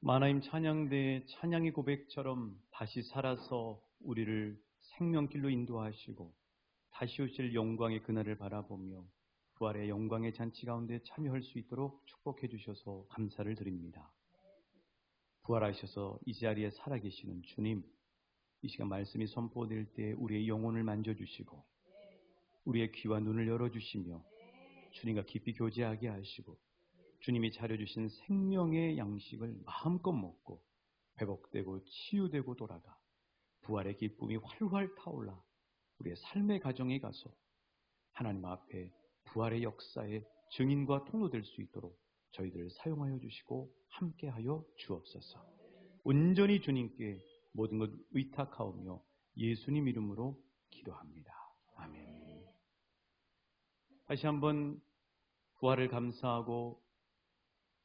마나임 찬양대의 찬양의 고백처럼 다시 살아서 우리를 생명길로 인도하시고 다시 오실 영광의 그날을 바라보며 부활의 영광의 잔치 가운데 참여할 수 있도록 축복해 주셔서 감사를 드립니다. 부활하셔서 이 자리에 살아계시는 주님, 이 시간 말씀이 선포될 때 우리의 영혼을 만져주시고 우리의 귀와 눈을 열어주시며 주님과 깊이 교제하게 하시고 주님이 차려주신 생명의 양식을 마음껏 먹고 회복되고 치유되고 돌아가 부활의 기쁨이 활활 타올라 우리의 삶의 가정에 가서 하나님 앞에 부활의 역사의 증인과 통로 될 수 있도록 저희들을 사용하여 주시고 함께하여 주옵소서. 온전히 주님께 모든 것 의탁하오며 예수님 이름으로 기도합니다. 아멘. 다시 한번 부활을 감사하고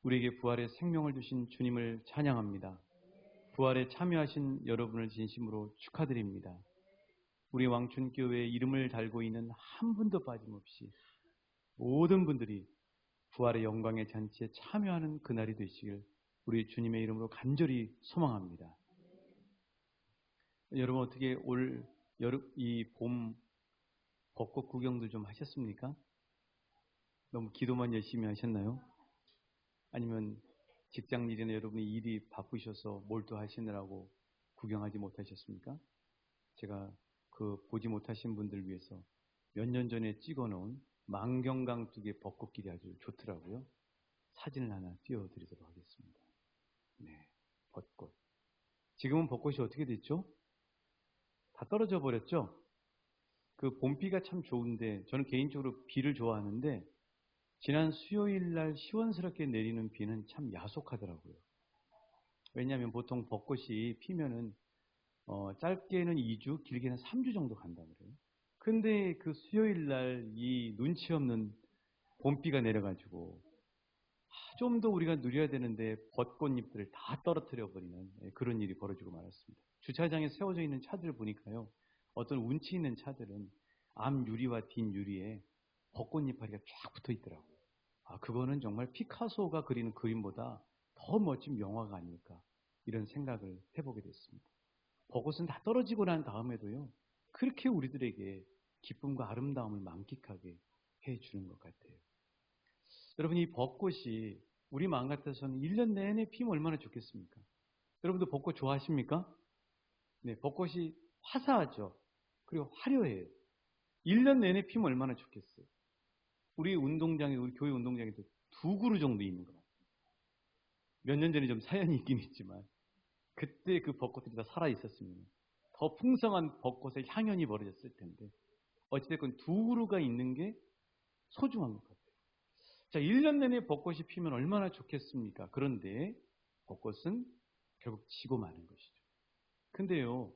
우리에게 부활의 생명을 주신 주님을 찬양합니다. 부활에 참여하신 여러분을 진심으로 축하드립니다. 우리 왕춘교회에 이름을 달고 있는 한 분도 빠짐없이 모든 분들이 부활의 영광의 잔치에 참여하는 그날이 되시길 우리 주님의 이름으로 간절히 소망합니다. 여러분 어떻게 올 여름 이 봄 벚꽃 구경도 좀 하셨습니까? 너무 기도만 열심히 하셨나요? 아니면 직장 일이나 여러분이 일이 바쁘셔서 몰두하시느라고 구경하지 못하셨습니까? 제가 그 보지 못하신 분들 위해서 몇 년 전에 찍어놓은 만경강둑의 벚꽃길이 아주 좋더라고요. 사진을 하나 띄워드리도록 하겠습니다. 네, 벚꽃. 지금은 벚꽃이 어떻게 됐죠? 다 떨어져 버렸죠? 그 봄비가 참 좋은데 저는 개인적으로 비를 좋아하는데 지난 수요일 날 시원스럽게 내리는 비는 참 야속하더라고요. 왜냐하면 보통 벚꽃이 피면은 짧게는 2주, 길게는 3주 정도 간다고 그래요. 근데 그 수요일 날 이 눈치 없는 봄비가 내려가지고 좀 더 우리가 누려야 되는데 벚꽃잎들을 다 떨어뜨려 버리는 그런 일이 벌어지고 말았습니다. 주차장에 세워져 있는 차들을 보니까요. 어떤 운치 있는 차들은 앞 유리와 뒷 유리에 벚꽃잎파리가 쫙 붙어 있더라고요. 아, 그거는 정말 피카소가 그리는 그림보다 더 멋진 명화가 아닐까 이런 생각을 해보게 됐습니다. 벚꽃은 다 떨어지고 난 다음에도요. 그렇게 우리들에게 기쁨과 아름다움을 만끽하게 해주는 것 같아요. 여러분 이 벚꽃이 우리 마음 같아서는 1년 내내 피면 얼마나 좋겠습니까? 여러분도 벚꽃 좋아하십니까? 네, 벚꽃이 화사하죠. 그리고 화려해요. 1년 내내 피면 얼마나 좋겠어요. 우리 운동장에, 우리 교회 운동장에도 2그루 정도 있는 것 같아요. 몇 년 전에 좀 사연이 있긴 있지만 그때 그 벚꽃들이 다 살아있었으면 더 풍성한 벚꽃의 향연이 벌어졌을 텐데 어찌됐건 2그루가 있는 게 소중한 것 같아요. 자, 1년 내내 벚꽃이 피면 얼마나 좋겠습니까? 그런데 벚꽃은 결국 지고 마는 것이죠. 근데요,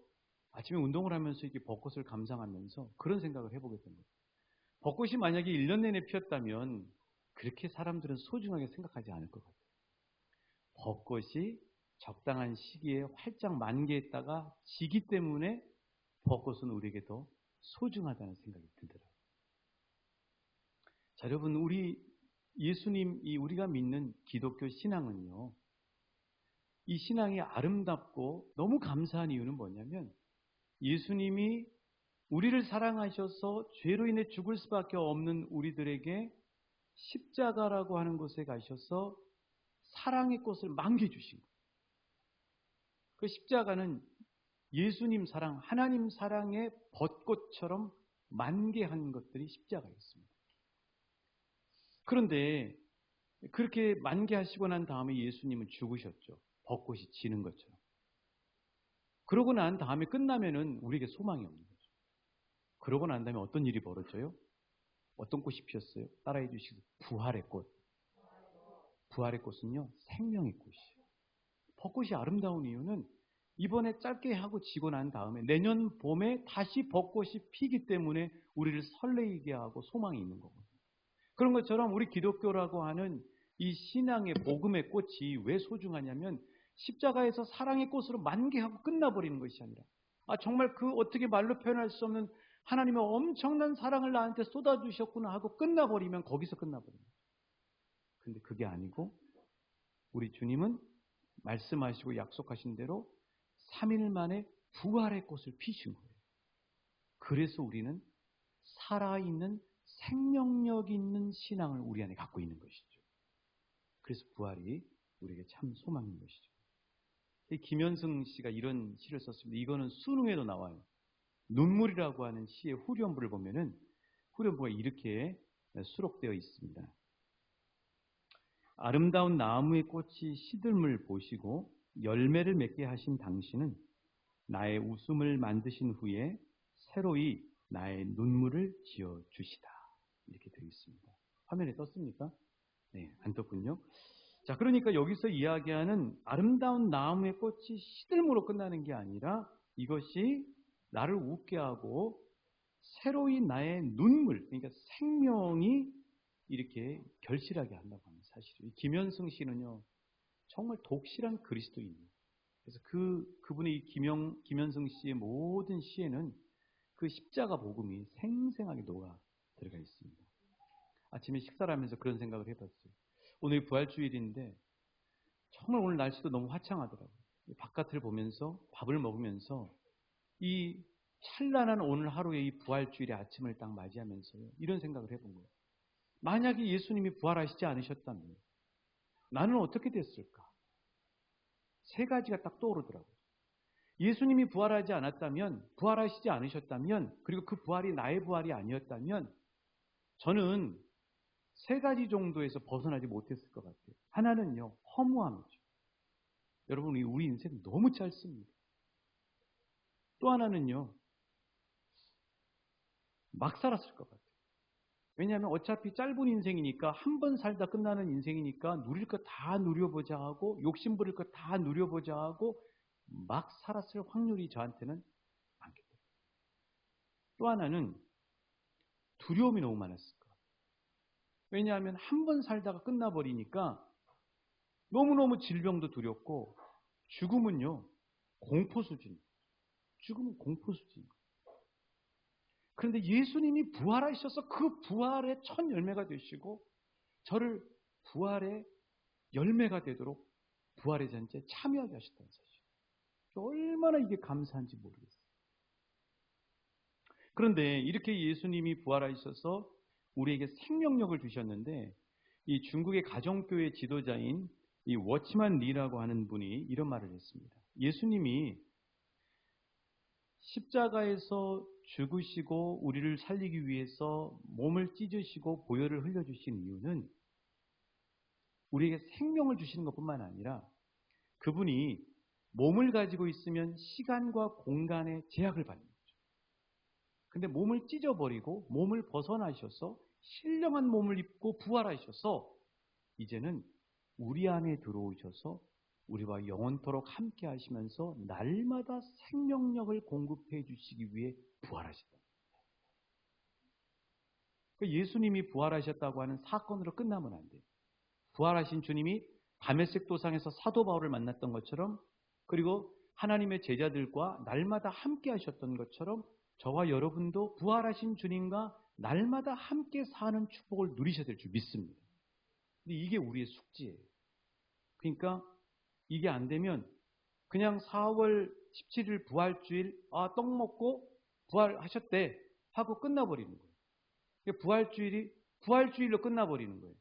아침에 운동을 하면서 이렇게 벚꽃을 감상하면서 그런 생각을 해보게 된 거예요. 벚꽃이 만약에 1년 내내 피었다면 그렇게 사람들은 소중하게 생각하지 않을 것 같아요. 벚꽃이 적당한 시기에 활짝 만개했다가 지기 때문에 벚꽃은 우리에게 더 소중하다는 생각이 들더라고요. 자, 여러분, 우리 예수님, 우리가 믿는 기독교 신앙은요, 이 신앙이 아름답고 너무 감사한 이유는 뭐냐면 예수님이 우리를 사랑하셔서 죄로 인해 죽을 수밖에 없는 우리들에게 십자가라고 하는 곳에 가셔서 사랑의 꽃을 만개주신 거예요. 그 십자가는 예수님 사랑, 하나님 사랑의 벚꽃처럼 만개한 것들이 십자가였습니다. 그런데 그렇게 만개하시고 난 다음에 예수님은 죽으셨죠. 벚꽃이 지는 것처럼. 그러고 난 다음에 끝나면은 우리에게 소망이 없는 거죠. 그러고 난 다음에 어떤 일이 벌어져요? 어떤 꽃이 피었어요? 따라해 주시고 부활의 꽃. 부활의 꽃은요, 생명의 꽃이에요. 벚꽃이 아름다운 이유는 이번에 짧게 하고 지고 난 다음에 내년 봄에 다시 벚꽃이 피기 때문에 우리를 설레게 하고 소망이 있는 거거든요. 그런 것처럼 우리 기독교라고 하는 이 신앙의 복음의 꽃이 왜 소중하냐면 십자가에서 사랑의 꽃으로 만개하고 끝나버리는 것이 아니라 정말 그 어떻게 말로 표현할 수 없는 하나님의 엄청난 사랑을 나한테 쏟아주셨구나 하고 끝나버리면 거기서 끝나버립니다. 근데 그게 아니고 우리 주님은 말씀하시고 약속하신 대로 3일 만에 부활의 꽃을 피신 거예요. 그래서 우리는 살아있는 생명력 있는 신앙을 우리 안에 갖고 있는 것이죠. 그래서 부활이 우리에게 참 소망인 것이죠. 김현승 씨가 이런 시를 썼습니다. 이거는 수능에도 나와요. 눈물이라고 하는 시의 후렴부를 보면은 후렴부가 이렇게 수록되어 있습니다. 아름다운 나무의 꽃이 시들물 보시고 열매를 맺게 하신 당신은 나의 웃음을 만드신 후에 새로이 나의 눈물을 지어주시다. 이렇게 되어 있습니다. 화면에 떴습니까? 네, 안 떴군요. 자, 그러니까 여기서 이야기하는 아름다운 나무의 꽃이 시들므로 끝나는 게 아니라 이것이 나를 웃게 하고 새로이 나의 눈물, 그러니까 생명이 이렇게 결실하게 한다고 합니다. 사실은. 김현승 씨는요, 정말 독실한 그리스도인이에요. 그래서 그분의 이 김현승 씨의 모든 시에는 그 십자가 복음이 생생하게 녹아 들어가 있습니다. 아침에 식사를 하면서 그런 생각을 해봤어요. 오늘 부활주일인데 정말 오늘 날씨도 너무 화창하더라고요. 바깥을 보면서 밥을 먹으면서 이 찬란한 오늘 하루의 이 부활주일의 아침을 딱 맞이하면서요. 이런 생각을 해본 거예요. 만약에 예수님이 부활하시지 않으셨다면 나는 어떻게 됐을까? 세 가지가 딱 떠오르더라고요. 예수님이 부활하지 않았다면, 부활하시지 않으셨다면, 그리고 그 부활이 나의 부활이 아니었다면 저는 세 가지 정도에서 벗어나지 못했을 것 같아요. 하나는요, 허무함이죠. 여러분, 우리 인생 너무 짧습니다. 또 하나는요, 막 살았을 것 같아요. 왜냐하면 어차피 짧은 인생이니까 한 번 살다 끝나는 인생이니까 누릴 거 다 누려보자 하고 욕심 부릴 거 다 누려보자 하고 막 살았을 확률이 저한테는 많겠다. 또 하나는 두려움이 너무 많았을 거예요. 왜냐하면 한 번 살다가 끝나버리니까 너무너무 질병도 두렵고 죽음은요 공포 수준. 죽음은 공포 수준. 그런데 예수님이 부활하셔서 그 부활의 첫 열매가 되시고 저를 부활의 열매가 되도록 부활의 잔치에 참여하게 하셨다는 사실. 얼마나 이게 감사한지 모르겠어요. 그런데 이렇게 예수님이 부활하셔서 우리에게 생명력을 주셨는데 이 중국의 가정교회 지도자인 이 워치만 리라고 하는 분이 이런 말을 했습니다. 예수님이 십자가에서 죽으시고 우리를 살리기 위해서 몸을 찢으시고 보혈을 흘려주신 이유는 우리에게 생명을 주시는 것뿐만 아니라 그분이 몸을 가지고 있으면 시간과 공간의 제약을 받는 거죠. 근데 몸을 찢어버리고 몸을 벗어나셔서 신령한 몸을 입고 부활하셔서 이제는 우리 안에 들어오셔서 우리와 영원토록 함께 하시면서 날마다 생명력을 공급해 주시기 위해 부활하셨다. 예수님이 부활하셨다고 하는 사건으로 끝나면 안 돼요. 부활하신 주님이 다메섹 도상에서 사도 바울을 만났던 것처럼 그리고 하나님의 제자들과 날마다 함께 하셨던 것처럼 저와 여러분도 부활하신 주님과 날마다 함께 사는 축복을 누리셔야 될 줄 믿습니다. 근데 이게 우리의 숙지예요. 그러니까 이게 안 되면 그냥 4월 17일 부활주일 떡 먹고 부활하셨대 하고 끝나버리는 거예요. 부활주일로 끝나버리는 거예요.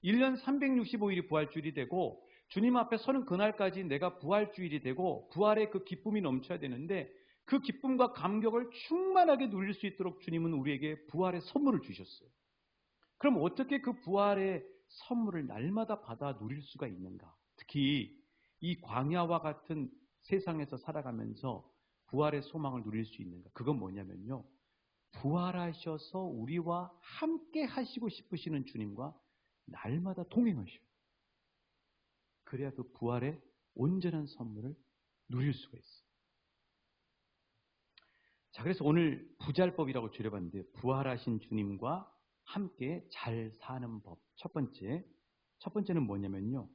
1년 365일이 부활주일이 되고 주님 앞에 서는 그날까지 내가 부활주일이 되고 부활의 그 기쁨이 넘쳐야 되는데 그 기쁨과 감격을 충만하게 누릴 수 있도록 주님은 우리에게 부활의 선물을 주셨어요. 그럼 어떻게 그 부활의 선물을 날마다 받아 누릴 수가 있는가? 특히 이 광야와 같은 세상에서 살아가면서 부활의 소망을 누릴 수 있는가? 그건 뭐냐면요. 부활하셔서 우리와 함께 하시고 싶으시는 주님과 날마다 동행하셔요. 그래야 그 부활의 온전한 선물을 누릴 수가 있어요. 자, 그래서 오늘 부잘법이라고 줄여봤는데 부활하신 주님과 함께 잘 사는 법. 첫 번째는 뭐냐면요.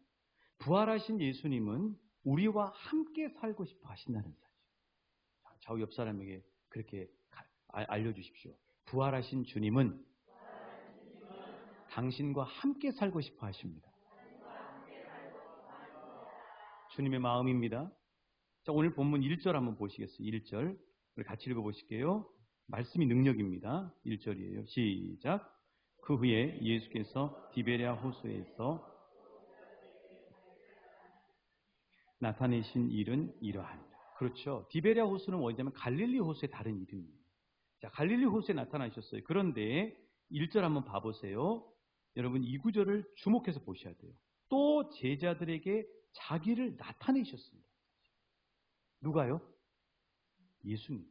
부활하신 예수님은 우리와 함께 살고 싶어 하신다는 사실. 좌우 옆 사람에게 그렇게 알려주십시오. 부활하신 주님은 당신과 함께 살고 싶어 하십니다. 주님의 마음입니다. 자, 오늘 본문 1절 한번 보시겠어요? 1절. 우리 같이 읽어보실게요. 말씀이 능력입니다. 1절이에요. 시작. 그 후에 예수께서 디베랴 호수에서 나타내신 일은 이러하니라. 그렇죠. 디베랴 호수는 뭐냐면 갈릴리 호수의 다른 이름이에요. 자, 갈릴리 호수에 나타나셨어요. 그런데 1절 한번 봐보세요. 여러분 이 구절을 주목해서 보셔야 돼요. 또 제자들에게 자기를 나타내셨습니다. 누가요? 예수님.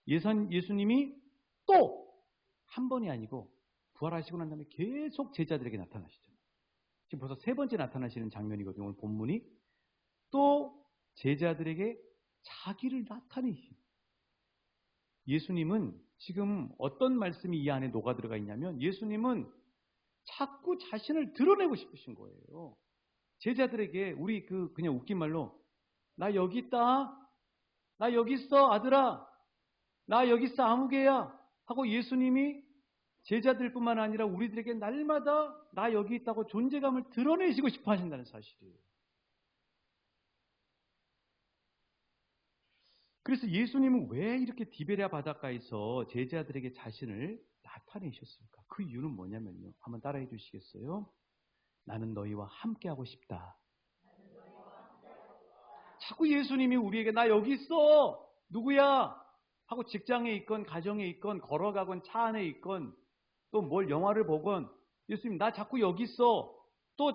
예수님이 또 한 번이 아니고 부활하시고 난 다음에 계속 제자들에게 나타나시잖아요. 지금 벌써 세 번째 나타나시는 장면이거든요. 오늘 본문이. 또 제자들에게 자기를 나타내신. 예수님은 지금 어떤 말씀이 이 안에 녹아 들어가 있냐면 예수님은 자꾸 자신을 드러내고 싶으신 거예요. 제자들에게 우리 그냥 웃긴 말로 나 여기 있다. 나 여기 있어 아들아. 나 여기 있어 아무개야. 하고 예수님이 제자들뿐만 아니라 우리들에게 날마다 나 여기 있다고 존재감을 드러내시고 싶어 하신다는 사실이에요. 그래서 예수님은 왜 이렇게 디베랴 바닷가에서 제자들에게 자신을 나타내셨을까? 그 이유는 뭐냐면요. 한번 따라해 주시겠어요? 나는 너희와 함께하고 싶다. 자꾸 예수님이 우리에게 나 여기 있어. 누구야? 하고 직장에 있건 가정에 있건 걸어가건 차 안에 있건 또 뭘 영화를 보건 예수님 나 자꾸 여기 있어. 또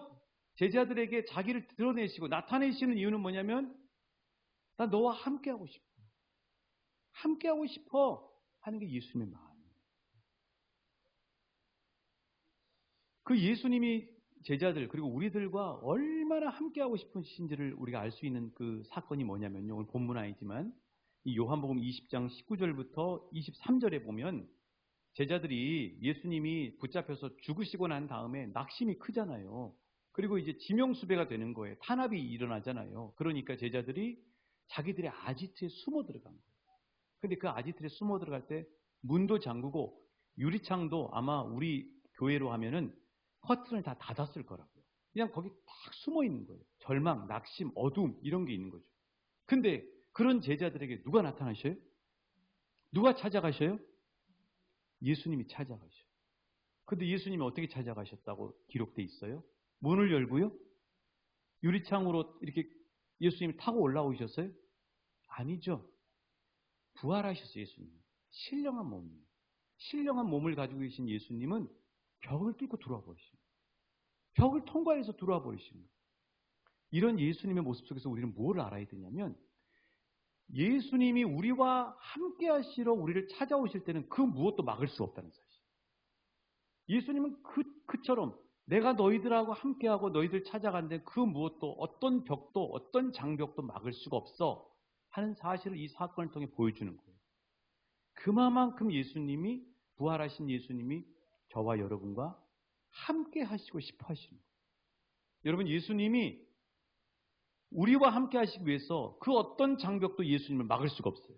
제자들에게 자기를 드러내시고 나타내시는 이유는 뭐냐면 나 너와 함께하고 싶어. 함께하고 싶어 하는 게 예수님의 마음이에요. 그 예수님이 제자들 그리고 우리들과 얼마나 함께하고 싶으신지를 우리가 알 수 있는 그 사건이 뭐냐면요. 오늘 본문 아니지만 이 요한복음 20장 19절부터 23절에 보면 제자들이 예수님이 붙잡혀서 죽으시고 난 다음에 낙심이 크잖아요. 그리고 이제 지명수배가 되는 거예요. 탄압이 일어나잖아요. 그러니까 제자들이 자기들의 아지트에 숨어 들어간 거예요. 근데 그 아지트에 숨어 들어갈 때 문도 잠그고 유리창도 아마 우리 교회로 하면은 커튼을 다 닫았을 거라고요. 그냥 거기 딱 숨어 있는 거예요. 절망, 낙심, 어둠 이런 게 있는 거죠. 근데 그런 제자들에게 누가 나타나셔요? 누가 찾아가셔요? 예수님이 찾아가셔요. 근데 예수님이 어떻게 찾아가셨다고 기록돼 있어요? 문을 열고요? 유리창으로 이렇게 예수님이 타고 올라오셨어요? 아니죠. 부활하셨어요, 예수님. 신령한 몸이에요. 신령한 몸을 가지고 계신 예수님은 벽을 뚫고 들어와 버리십니다. 벽을 통과해서 들어와 버리십니다. 이런 예수님의 모습 속에서 우리는 뭘 알아야 되냐면 예수님이 우리와 함께 하시러 우리를 찾아오실 때는 그 무엇도 막을 수 없다는 사실. 예수님은 그처럼 내가 너희들하고 함께하고 너희들 찾아간데 그 무엇도 어떤 벽도 어떤 장벽도 막을 수가 없어 하는 사실을 이 사건을 통해 보여주는 거예요. 그만큼 예수님이 부활하신 예수님이 저와 여러분과 함께 하시고 싶어 하시는 거예요. 여러분 예수님이 우리와 함께 하시기 위해서 그 어떤 장벽도 예수님을 막을 수가 없어요.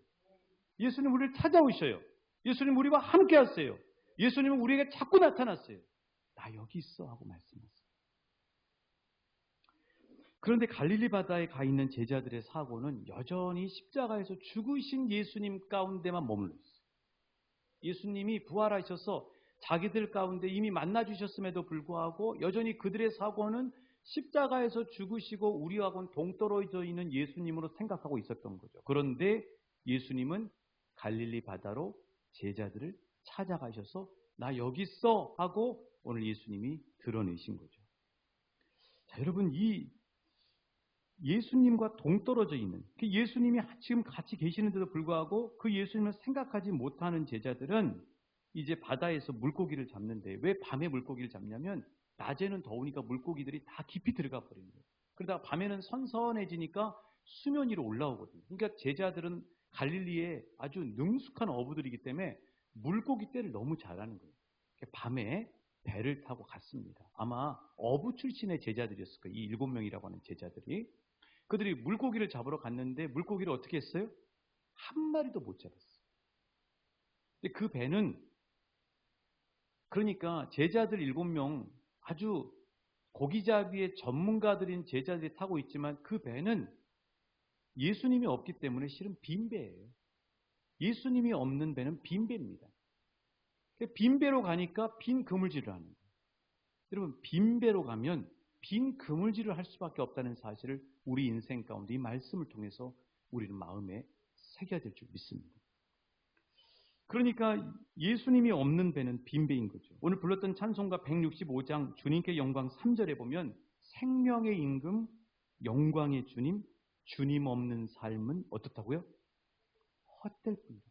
예수님 우리를 찾아오셔요. 예수님 우리와 함께 하세요. 예수님은 우리에게 자꾸 나타났어요. 나 여기 있어 하고 말씀하세요. 그런데 갈릴리 바다에 가 있는 제자들의 사고는 여전히 십자가에서 죽으신 예수님 가운데만 머물러 있어요. 예수님이 부활하셔서 자기들 가운데 이미 만나 주셨음에도 불구하고 여전히 그들의 사고는 십자가에서 죽으시고 우리하고는 동떨어져 있는 예수님으로 생각하고 있었던 거죠. 그런데 예수님은 갈릴리 바다로 제자들을 찾아가셔서 나 여기 있어 하고 오늘 예수님이 드러내신 거죠. 자, 여러분 이 예수님과 동떨어져 있는 예수님이 지금 같이 계시는데도 불구하고 그 예수님을 생각하지 못하는 제자들은 이제 바다에서 물고기를 잡는데 왜 밤에 물고기를 잡냐면 낮에는 더우니까 물고기들이 다 깊이 들어가 버리는 거예요. 그러다가 밤에는 선선해지니까 수면 위로 올라오거든요. 그러니까 제자들은 갈릴리에 아주 능숙한 어부들이기 때문에 물고기 떼를 너무 잘하는 거예요. 밤에 배를 타고 갔습니다. 아마 어부 출신의 제자들이었을 거예요. 이 7명이라고 하는 제자들이. 그들이 물고기를 잡으러 갔는데 물고기를 어떻게 했어요? 한 마리도 못 잡았어요. 근데 그 배는 그러니까 제자들 7명 아주 고기잡이의 전문가들인 제자들이 타고 있지만 그 배는 예수님이 없기 때문에 실은 빈 배예요. 예수님이 없는 배는 빈 배입니다. 빈 배로 가니까 빈 그물질을 하는 거예요. 여러분, 빈 배로 가면 빈 그물질을 할 수밖에 없다는 사실을 우리 인생 가운데 이 말씀을 통해서 우리는 마음에 새겨야 될 줄 믿습니다. 그러니까 예수님이 없는 배는 빈 배인 거죠. 오늘 불렀던 찬송가 165장 주님께 영광 3절에 보면 생명의 임금, 영광의 주님, 주님 없는 삶은 어떻다고요? 헛될 뿐이다.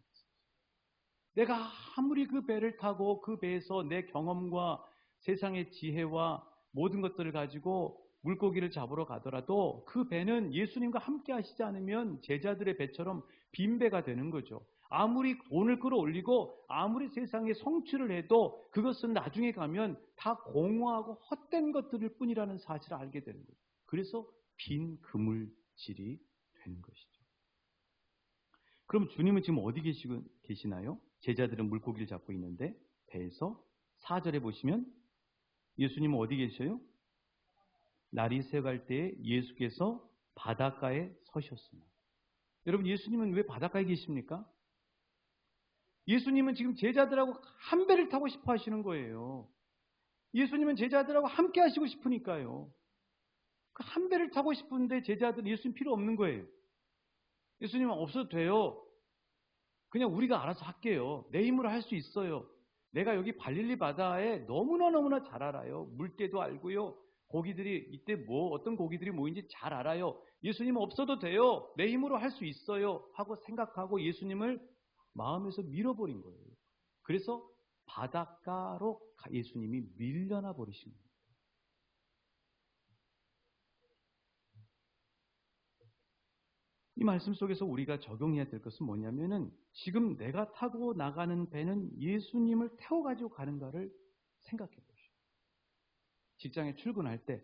내가 아무리 그 배를 타고 그 배에서 내 경험과 세상의 지혜와 모든 것들을 가지고 물고기를 잡으러 가더라도 그 배는 예수님과 함께 하시지 않으면 제자들의 배처럼 빈 배가 되는 거죠. 아무리 돈을 끌어올리고 아무리 세상에 성취를 해도 그것은 나중에 가면 다 공허하고 헛된 것들일 뿐이라는 사실을 알게 되는 거죠. 그래서 빈 그물질이 되는 것이죠. 그럼 주님은 지금 어디 계시나요? 제자들은 물고기를 잡고 있는데 배에서 4절에 보시면 예수님은 어디 계셔요? 날이 새갈 때에 예수께서 바닷가에 서셨습니다. 여러분, 예수님은 왜 바닷가에 계십니까? 예수님은 지금 제자들하고 한 배를 타고 싶어 하시는 거예요. 예수님은 제자들하고 함께 하시고 싶으니까요. 그 한 배를 타고 싶은데 제자들은 예수님 필요 없는 거예요. 예수님은 없어도 돼요. 그냥 우리가 알아서 할게요. 내 힘으로 할 수 있어요. 내가 여기 갈릴리 바다에 너무나 잘 알아요. 물때도 알고요. 고기들이 이때 어떤 고기들이 뭐인지 잘 알아요. 예수님은 없어도 돼요. 내 힘으로 할 수 있어요. 하고 생각하고 예수님을 마음에서 밀어버린 거예요. 그래서 바닷가로 예수님이 밀려나 버리신 거예요. 이 말씀 속에서 우리가 적용해야 될 것은 뭐냐면은 지금 내가 타고 나가는 배는 예수님을 태워가지고 가는가를 생각해 보시오. 직장에 출근할 때,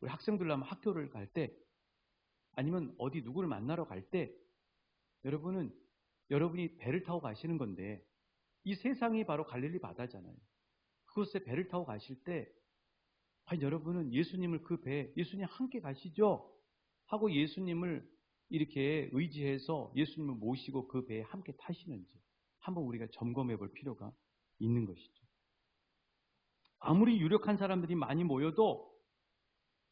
우리 학생들라면 학교를 갈 때, 아니면 어디 누구를 만나러 갈 때, 여러분이 배를 타고 가시는 건데 이 세상이 바로 갈릴리 바다잖아요. 그곳에 배를 타고 가실 때 과연 여러분은 예수님을 그 배에 예수님 함께 가시죠? 하고 예수님을 이렇게 의지해서 예수님을 모시고 그 배에 함께 타시는지 한번 우리가 점검해 볼 필요가 있는 것이죠. 아무리 유력한 사람들이 많이 모여도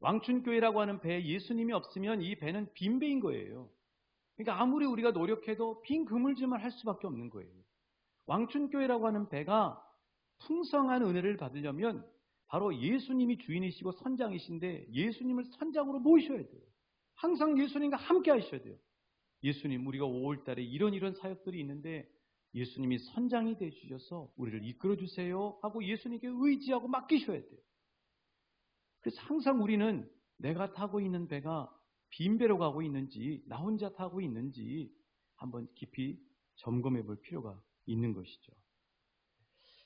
왕춘교회라고 하는 배에 예수님이 없으면 이 배는 빈 배인 거예요. 그러니까 아무리 우리가 노력해도 빈 그물질만 할 수밖에 없는 거예요. 왕춘교회라고 하는 배가 풍성한 은혜를 받으려면 바로 예수님이 주인이시고 선장이신데 예수님을 선장으로 모셔야 돼요. 항상 예수님과 함께 하셔야 돼요. 예수님, 우리가 5월 달에 이런 사역들이 있는데 예수님이 선장이 되주셔서 우리를 이끌어 주세요 하고 예수님께 의지하고 맡기셔야 돼요. 그래서 항상 우리는 내가 타고 있는 배가 빈 배로 가고 있는지 나 혼자 타고 있는지 한번 깊이 점검해 볼 필요가 있는 것이죠.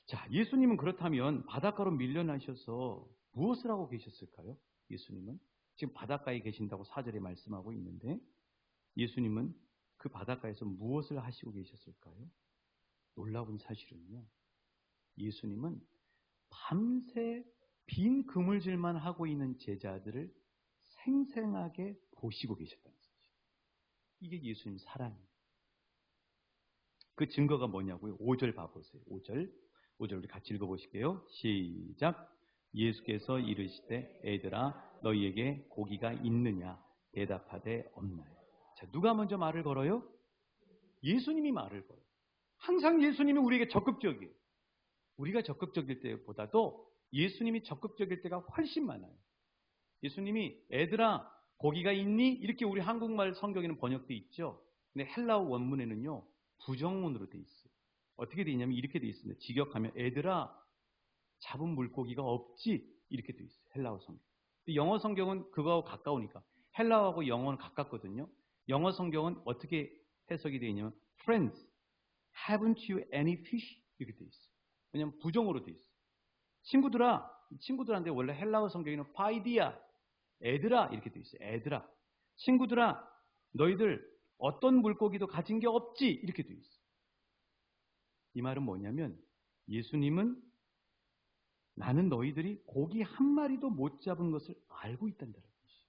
자, 예수님은 그렇다면 바닷가로 밀려나셔서 무엇을 하고 계셨을까요? 예수님은 지금 바닷가에 계신다고 4절에 말씀하고 있는데 예수님은 그 바닷가에서 무엇을 하시고 계셨을까요? 놀라운 사실은요, 예수님은 밤새 빈 그물질만 하고 있는 제자들을 생생하게 보시고 계셨다는 사실. 이게 예수님 사랑입니다. 그 증거가 뭐냐고요? 5절 봐보세요. 5절 우리 같이 읽어보실게요. 시작. 예수께서 이르시되 애들아 너희에게 고기가 있느냐? 대답하되 없나요? 자, 누가 먼저 말을 걸어요? 예수님이 말을 걸어요. 항상 예수님이 우리에게 적극적이에요. 우리가 적극적일 때보다도 예수님이 적극적일 때가 훨씬 많아요. 예수님이 애들아 고기가 있니? 이렇게 우리 한국말 성경에는 번역돼 있죠. 근데 헬라어 원문에는요 부정문으로 돼 있어요. 어떻게 돼 있냐면 이렇게 돼 있습니다. 직역하면 애들아 잡은 물고기가 없지? 이렇게 돼 있어요. 헬라어 성경. 영어 성경은 그거하고 가까우니까 헬라어하고 영어는 가깝거든요. 영어 성경은 어떻게 해석이 되어 있냐면 Friends, haven't you any fish? 이렇게 돼 있어요. 왜냐하면 부정어로 돼 있어요. 친구들한테 원래 헬라어 성경에는 파이디아, 애들아 이렇게 돼 있어요. 애들아, 친구들아, 너희들 어떤 물고기도 가진 게 없지? 이렇게 돼 있어요. 이 말은 뭐냐면 예수님은 나는 너희들이 고기 한 마리도 못 잡은 것을 알고 있단다는 것이.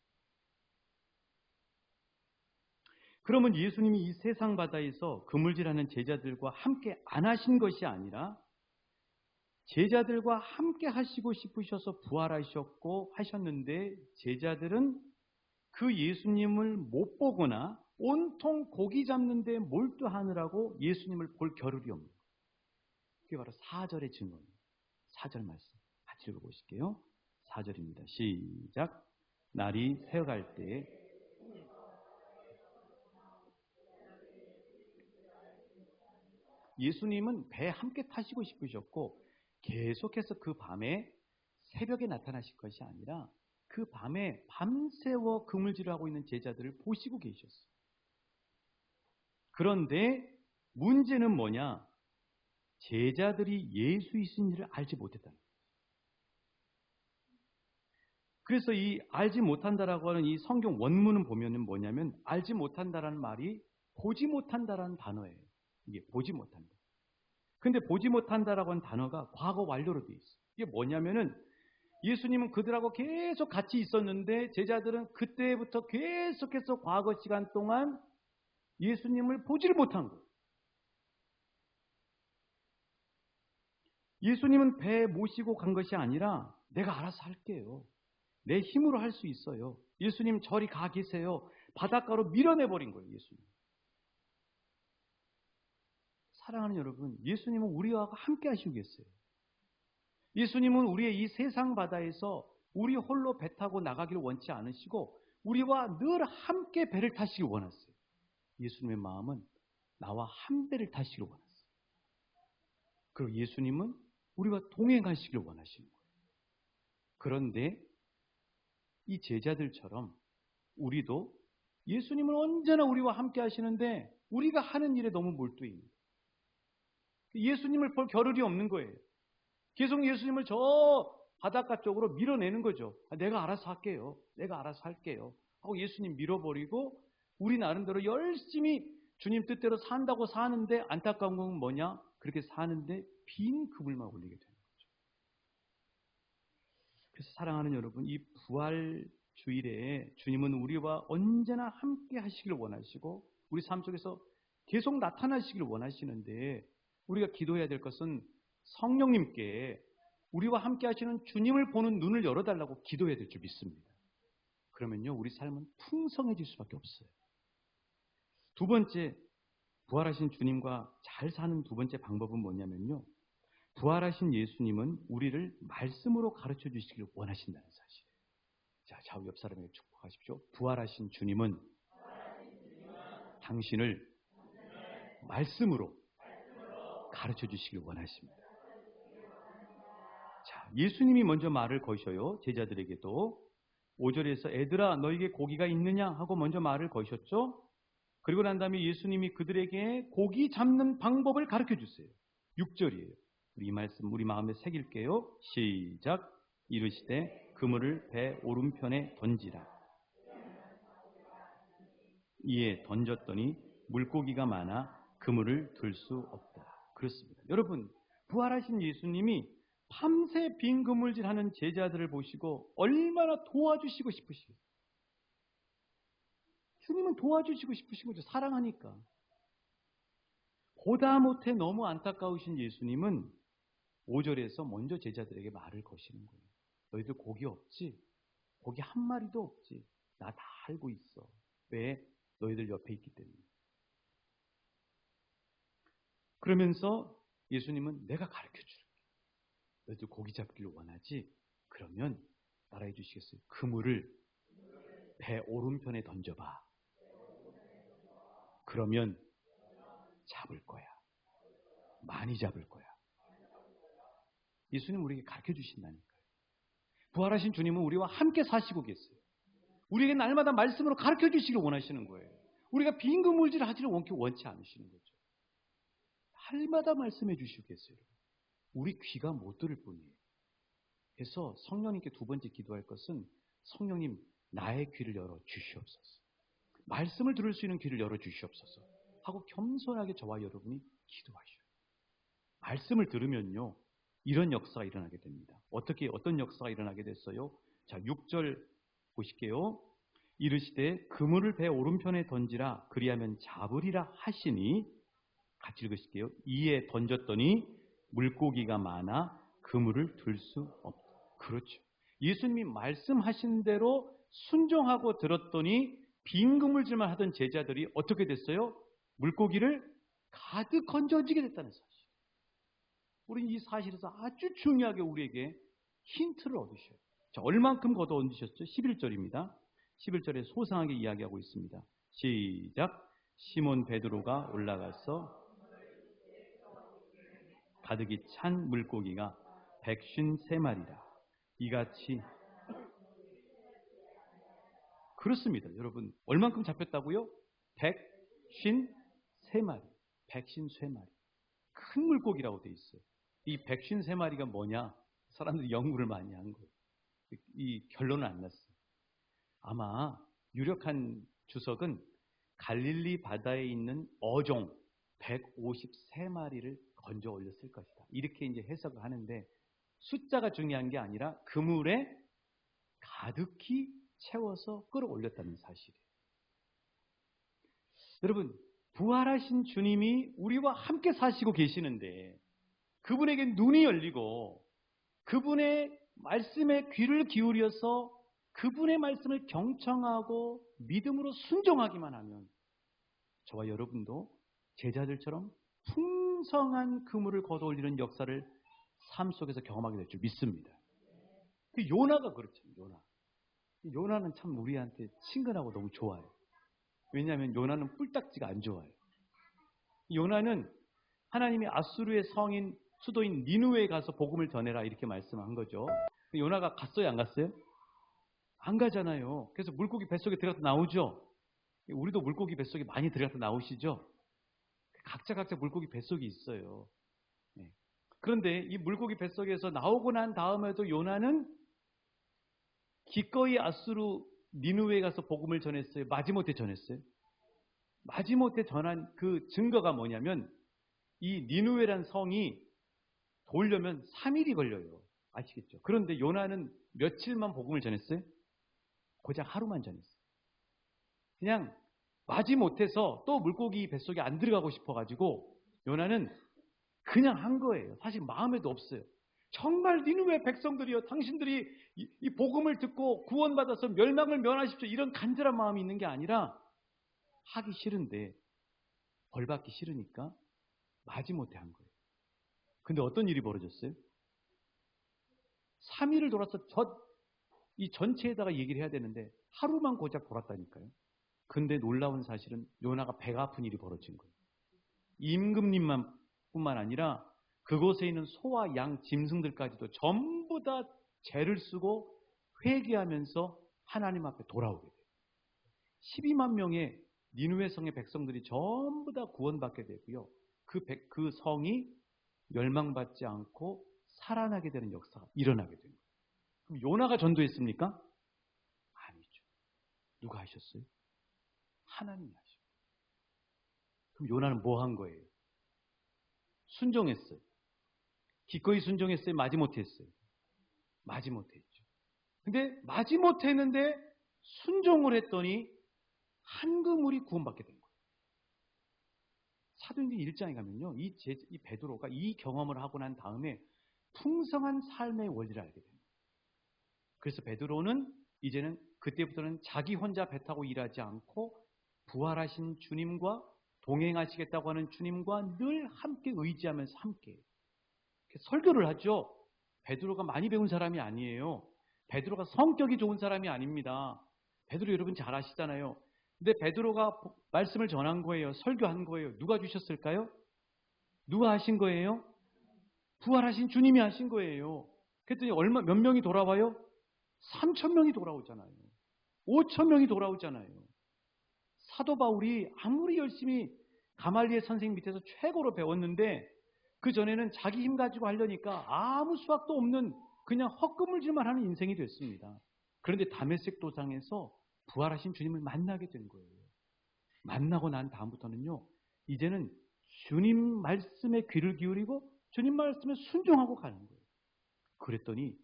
그러면 예수님이 이 세상 바다에서 그물질하는 제자들과 함께 안 하신 것이 아니라 제자들과 함께 하시고 싶으셔서 부활하셨고 하셨는데 제자들은 그 예수님을 못 보거나 온통 고기 잡는 데 몰두하느라고 예수님을 볼 겨를이 없는 거예요. 그게 바로 4절의 증거입니다. 4절 말씀 같이 읽어보실게요. 4절입니다. 시작. 날이 새어갈 때에 예수님은 배에 함께 타시고 싶으셨고 계속해서 그 밤에 새벽에 나타나실 것이 아니라 그 밤에 밤새워 그물질을 하고 있는 제자들을 보시고 계셨어요. 그런데 문제는 뭐냐? 제자들이 예수이신지를 알지 못했다는 거예요. 그래서 이 알지 못한다라고 하는 이 성경 원문은 보면은 뭐냐면 알지 못한다라는 말이 보지 못한다라는 단어예요. 이게 보지 못한다. 근데 보지 못한다라고 하는 단어가 과거 완료로 되어 있어요. 이게 뭐냐면은 예수님은 그들하고 계속 같이 있었는데 제자들은 그때부터 계속해서 과거 시간 동안 예수님을 보지를 못한 거예요. 예수님은 배에 모시고 간 것이 아니라 내가 알아서 할게요. 내 힘으로 할 수 있어요. 예수님 저리 가 계세요. 바닷가로 밀어내버린 거예요. 예수님. 사랑하는 여러분, 예수님은 우리와 함께 하시고 계세요. 예수님은 우리의 이 세상 바다에서 우리 홀로 배 타고 나가기를 원치 않으시고 우리와 늘 함께 배를 타시길 원하세요. 예수님의 마음은 나와 한 배를 타시길 원하세요. 그리고 예수님은 우리와 동행하시길 원하시는 거예요. 그런데 이 제자들처럼 우리도 예수님은 언제나 우리와 함께 하시는데 우리가 하는 일에 너무 몰두해 있는 거예요. 예수님을 볼 겨를이 없는 거예요. 계속 예수님을 저 바닷가 쪽으로 밀어내는 거죠. 내가 알아서 할게요. 내가 알아서 할게요. 하고 예수님 밀어버리고 우리 나름대로 열심히 주님 뜻대로 산다고 사는데 안타까운 건 뭐냐? 그렇게 사는데 빈 그물만 올리게 되는 거죠. 그래서 사랑하는 여러분, 이 부활 주일에 주님은 우리와 언제나 함께 하시길 원하시고 우리 삶 속에서 계속 나타나시길 원하시는데 우리가 기도해야 될 것은 성령님께 우리와 함께 하시는 주님을 보는 눈을 열어달라고 기도해야 될 줄 믿습니다. 그러면요, 우리 삶은 풍성해질 수밖에 없어요. 두 번째, 부활하신 주님과 잘 사는 두 번째 방법은 뭐냐면요. 부활하신 예수님은 우리를 말씀으로 가르쳐 주시길 원하신다는 사실이에요. 자, 좌우 옆 사람에게 축복하십시오. 부활하신 주님은 당신을 말씀으로 가르쳐 주시길 원하십니다. 자, 예수님이 먼저 말을 거셔요. 제자들에게도. 5절에서 애들아 너에게 고기가 있느냐 하고 먼저 말을 거셨죠. 그리고 난 다음에 예수님이 그들에게 고기 잡는 방법을 가르쳐 주세요. 6절이에요. 우리 이 말씀 우리 마음에 새길게요. 시작. 이르시되 그물을 배 오른편에 던지라. 이에 던졌더니 물고기가 많아 그물을 들 수 없다. 그렇습니다. 여러분, 부활하신 예수님이 밤새 빈 그물질하는 제자들을 보시고 얼마나 도와주시고 싶으시겠어요. 주님은 도와주시고 싶으신 거죠. 사랑하니까. 보다 못해 너무 안타까우신 예수님은 5절에서 먼저 제자들에게 말을 거시는 거예요. 너희들 고기 없지? 고기 한 마리도 없지? 나 다 알고 있어. 왜? 너희들 옆에 있기 때문에. 그러면서 예수님은 내가 가르쳐 줄게. 너희들 고기 잡기를 원하지? 그러면 따라해 주시겠어요? 그물을 배 오른편에 던져봐. 그러면 잡을 거야. 많이 잡을 거야. 예수님 우리에게 가르쳐 주신다니까요. 부활하신 주님은 우리와 함께 사시고 계세요. 우리에게 날마다 말씀으로 가르쳐 주시기를 원하시는 거예요. 우리가 빈 그물질 하지를 원치 않으시는 거죠. 날마다 말씀해 주시고 계세요. 우리 귀가 못 들을 뿐이에요. 그래서 성령님께 두 번째 기도할 것은 성령님 나의 귀를 열어 주시옵소서. 말씀을 들을 수 있는 귀를 열어 주시옵소서 하고 겸손하게 저와 여러분이 기도하셔요. 말씀을 들으면요. 이런 역사가 일어나게 됩니다. 어떤 역사가 일어나게 됐어요? 자, 6절 보실게요. 이르시되 그물을 배 오른편에 던지라 그리하면 잡으리라 하시니, 같이 읽으실게요. 이에 던졌더니 물고기가 많아 그물을 들 수 없다. 그렇죠. 예수님이 말씀하신 대로 순종하고 들었더니 빈 그물질만 하던 제자들이 어떻게 됐어요? 물고기를 가득 건져지게 됐다는 사실. 우리는 이 사실에서 아주 중요하게 우리에게 힌트를 얻으셔요. 자, 얼만큼 걷어 얹으셨죠? 11절입니다. 11절에 소상하게 이야기하고 있습니다. 시작. 시몬 베드로가 올라가서 가득이 찬 물고기가 153마리라. 이같이. 그렇습니다. 여러분, 얼만큼 잡혔다고요? 153마리. 153마리. 큰 물고기라고 돼 있어요. 이 153마리가 뭐냐? 사람들이 연구를 많이 한 거예요. 이 결론은 안 났어요. 아마 유력한 주석은 갈릴리 바다에 있는 어종 153마리를 건져 올렸을 것이다. 이렇게 이제 해석을 하는데, 숫자가 중요한 게 아니라 그물에 가득히 채워서 끌어올렸다는 사실이에요. 여러분, 부활하신 주님이 우리와 함께 사시고 계시는데 그분에게 눈이 열리고 그분의 말씀에 귀를 기울여서 그분의 말씀을 경청하고 믿음으로 순종하기만 하면 저와 여러분도 제자들처럼 풍성한 그물을 걷어올리는 역사를 삶 속에서 경험하게 될 줄 믿습니다. 그 요나가 그렇죠. 요나는 참 우리한테 친근하고 너무 좋아요. 왜냐하면 요나는 뿔딱지가 안 좋아요. 요나는 하나님이 아수르의 성인 수도인 니느웨에 가서 복음을 전해라 이렇게 말씀한 거죠. 요나가 갔어요, 안 갔어요? 안 가잖아요. 그래서 물고기 뱃속에 들어가서 나오죠. 우리도 물고기 뱃속에 많이 들어가서 나오시죠. 각자 물고기 뱃속이 있어요. 네. 그런데 이 물고기 뱃속에서 나오고 난 다음에도 요나는 기꺼이 아수르 니느웨에 가서 복음을 전했어요? 마지못해 전했어요? 마지못해 전한 그 증거가 뭐냐면, 이 니느웨란 성이 돌려면 3일이 걸려요. 아시겠죠? 그런데 요나는 며칠만 복음을 전했어요? 고작 하루만 전했어요. 그냥 마지못해서 또 물고기 뱃속에 안 들어가고 싶어가지고 요나는 그냥 한 거예요. 사실 마음에도 없어요. 정말 니느웨 백성들이여, 당신들이 이 복음을 듣고 구원받아서 멸망을 면하십시오, 이런 간절한 마음이 있는 게 아니라 하기 싫은데 벌받기 싫으니까 마지못해 한 거예요. 근데 어떤 일이 벌어졌어요? 3일을 돌아서 이 전체에다가 얘기를 해야 되는데 하루만 고작 돌았다니까요. 근데 놀라운 사실은 요나가 배가 아픈 일이 벌어진 거예요. 임금님만 뿐만 아니라 그곳에 있는 소와 양, 짐승들까지도 전부 다 죄를 쓰고 회개하면서 하나님 앞에 돌아오게 돼요. 12만 명의 니느웨 성의 백성들이 전부 다 구원받게 되고요. 그 성이 멸망받지 않고 살아나게 되는 역사가 일어나게 된 거예요. 그럼 요나가 전도했습니까? 아니죠. 누가 하셨어요? 하나님이 하셨어요. 그럼 요나는 뭐 한 거예요? 순종했어요. 기꺼이 순종했어요? 마지못해 했어요? 마지못해 했죠. 근데 마지못해 했는데 순종을 했더니 한 그물이 구원받게 된 거예요. 사도행전 1장에 가면요, 이 베드로가 이 경험을 하고 난 다음에 풍성한 삶의 원리를 알게 됩니다. 그래서 베드로는 이제는 그때부터는 자기 혼자 배 타고 일하지 않고 부활하신 주님과 동행하시겠다고 하는 주님과 늘 함께 의지하면서 함께 설교를 하죠. 베드로가 많이 배운 사람이 아니에요. 베드로가 성격이 좋은 사람이 아닙니다. 베드로 여러분 잘 아시잖아요. 근데 베드로가 말씀을 전한 거예요. 설교한 거예요. 누가 주셨을까요? 누가 하신 거예요? 부활하신 주님이 하신 거예요. 그랬더니 몇 명이 돌아와요? 3,000명이 돌아오잖아요. 5,000명이 돌아오잖아요. 사도 바울이 아무리 열심히 가말리엘 선생님 밑에서 최고로 배웠는데 그 전에는 자기 힘 가지고 하려니까 아무 수확도 없는 그냥 헛금을질만 하는 인생이 됐습니다. 그런데 다메섹 도상에서 부활하신 주님을 만나게 된 거예요. 만나고 난 다음부터는요, 이제는 주님 말씀에 귀를 기울이고 주님 말씀에 순종하고 가는 거예요. 그랬더니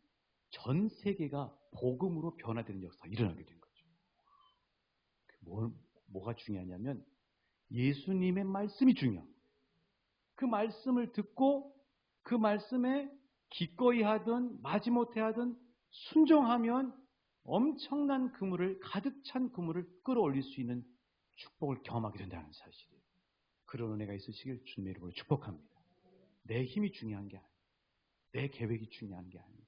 전 세계가 복음으로 변화되는 역사가 일어나게 된 거죠. 뭐가 중요하냐면 예수님의 말씀이 중요한 거예요. 그 말씀을 듣고 그 말씀에 기꺼이 하든 마지못해 하든 순종하면 엄청난 그물을, 가득 찬 그물을 끌어올릴 수 있는 축복을 경험하게 된다는 사실이에요. 그런 은혜가 있으시길 주님의 이름으로 축복합니다. 내 힘이 중요한 게 아니에요. 내 계획이 중요한 게 아니에요.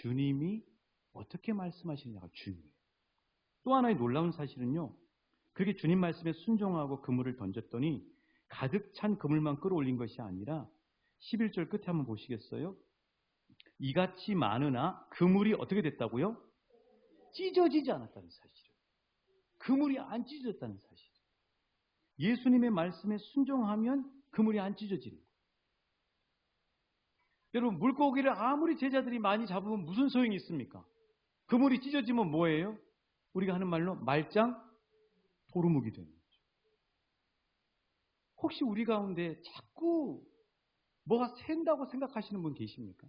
주님이 어떻게 말씀하시느냐가 중요해요. 또 하나의 놀라운 사실은요, 그렇게 주님 말씀에 순종하고 그물을 던졌더니 가득 찬 그물만 끌어올린 것이 아니라 11절 끝에 한번 보시겠어요? 이같이 많으나 그물이 어떻게 됐다고요? 찢어지지 않았다는 사실이에요. 그물이 안 찢어졌다는 사실이에요. 예수님의 말씀에 순종하면 그물이 안 찢어지는 거예요. 여러분, 물고기를 아무리 제자들이 많이 잡으면 무슨 소용이 있습니까? 그물이 찢어지면 뭐예요? 우리가 하는 말로 말짱 도루묵이 되는 거죠. 혹시 우리 가운데 자꾸 뭐가 샌다고 생각하시는 분 계십니까?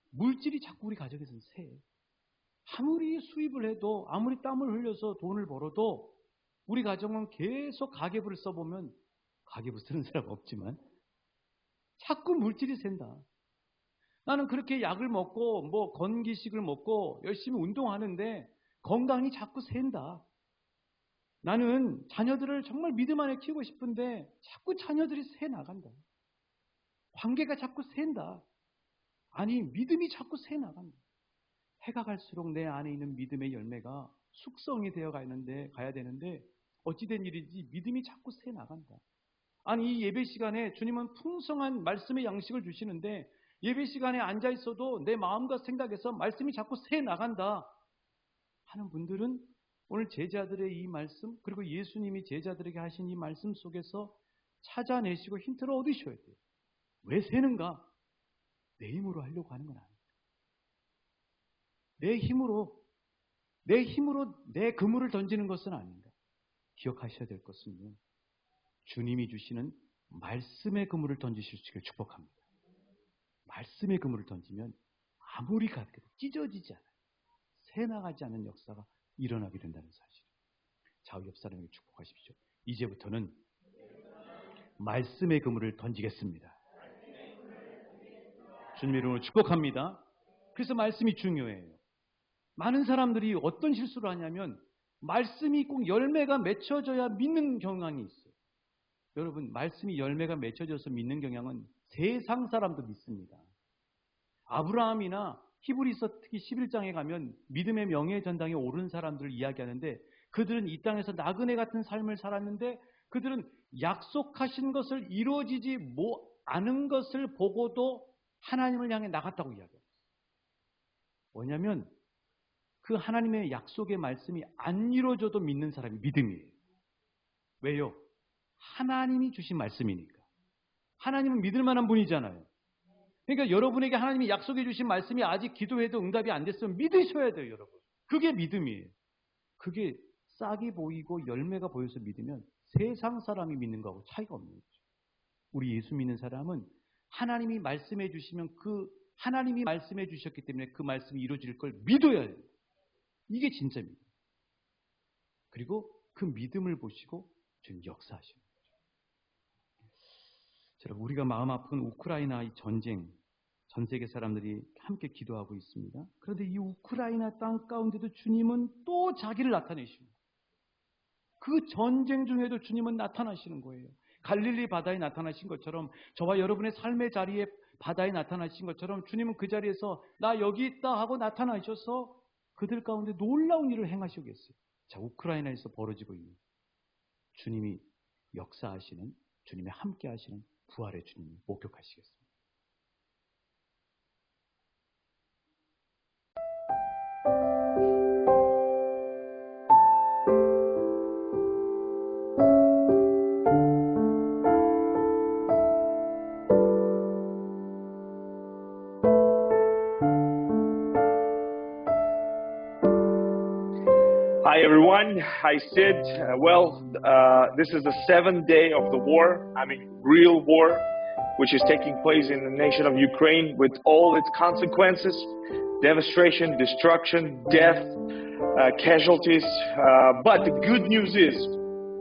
물질이 자꾸 우리 가정에서는 새요. 아무리 수입을 해도, 아무리 땀을 흘려서 돈을 벌어도 우리 가정은 계속 가계부를 써보면, 가계부 쓰는 사람 없지만 자꾸 물질이 샌다. 나는 그렇게 약을 먹고 뭐 건기식을 먹고 열심히 운동하는데 건강이 자꾸 샌다. 나는 자녀들을 정말 믿음 안에 키우고 싶은데 자꾸 자녀들이 새 나간다. 관계가 자꾸 샌다. 아니, 믿음이 자꾸 새 나간다. 해가 갈수록 내 안에 있는 믿음의 열매가 숙성이 되어 가야 되는데 어찌된 일인지 믿음이 자꾸 새 나간다. 아니, 이 예배 시간에 주님은 풍성한 말씀의 양식을 주시는데 예배 시간에 앉아 있어도 내 마음과 생각에서 말씀이 자꾸 새 나간다 하는 분들은 오늘 제자들의 이 말씀, 그리고 예수님이 제자들에게 하신 이 말씀 속에서 찾아내시고 힌트를 얻으셔야 돼요. 왜 새는가? 내 힘으로 하려고 하는 건 아니에요. 내 힘으로 내 그물을 던지는 것은 아닌가. 기억하셔야 될 것은요, 주님이 주시는 말씀의 그물을 던지실 수 있기를 축복합니다. 말씀의 그물을 던지면 아무리 가득해도 찢어지지 않아요. 새 나가지 않는 역사가 일어나게 된다는 사실. 좌우 옆 사람에게 축복하십시오. 이제부터는 말씀의 그물을 던지겠습니다. 주님의 이름으로 축복합니다. 그래서 말씀이 중요해요. 많은 사람들이 어떤 실수를 하냐면 말씀이 꼭 열매가 맺혀져야 믿는 경향이 있어요. 여러분, 말씀이 열매가 맺혀져서 믿는 경향은 세상 사람도 믿습니다. 아브라함이나 히브리서 특히 11장에 가면 믿음의 명예전당에 오른 사람들을 이야기하는데 그들은 이 땅에서 나그네 같은 삶을 살았는데 그들은 약속하신 것을 이루어지지 않은 것을 보고도 하나님을 향해 나갔다고 이야기합니다. 뭐냐면 그 하나님의 약속의 말씀이 안 이루어져도 믿는 사람이 믿음이에요. 왜요? 하나님이 주신 말씀이니까. 하나님은 믿을 만한 분이잖아요. 그러니까 여러분에게 하나님이 약속해 주신 말씀이 아직 기도해도 응답이 안 됐으면 믿으셔야 돼요, 여러분. 그게 믿음이에요. 그게 싹이 보이고 열매가 보여서 믿으면 세상 사람이 믿는 거하고 차이가 없는 거죠. 우리 예수 믿는 사람은 하나님이 말씀해 주시면 그 하나님이 말씀해 주셨기 때문에 그 말씀이 이루어질 걸 믿어야 해요. 이게 진짜 믿음. 그리고 그 믿음을 보시고 지금 역사하시는 거죠. 우리가 마음 아픈 우크라이나 이 전쟁, 전 세계 사람들이 함께 기도하고 있습니다. 그런데 이 우크라이나 땅 가운데도 주님은 또 자기를 나타내시는 거예요. 그 전쟁 중에도 주님은 나타나시는 거예요. 갈릴리 바다에 나타나신 것처럼 저와 여러분의 삶의 자리에 바다에 나타나신 것처럼 주님은 그 자리에서 나 여기 있다 하고 나타나셔서 그들 가운데 놀라운 일을 행하시겠어요. 자, 우크라이나에서 벌어지고 있는 주님이 역사하시는, 주님이 함께 하시는 부활의 주님을 목격하시겠습니다. Hi everyone. I said, this is the 7th day of the war. I mean, real war. which is taking place in the nation of Ukraine with all its consequences, devastation, destruction, death, casualties. But the good news is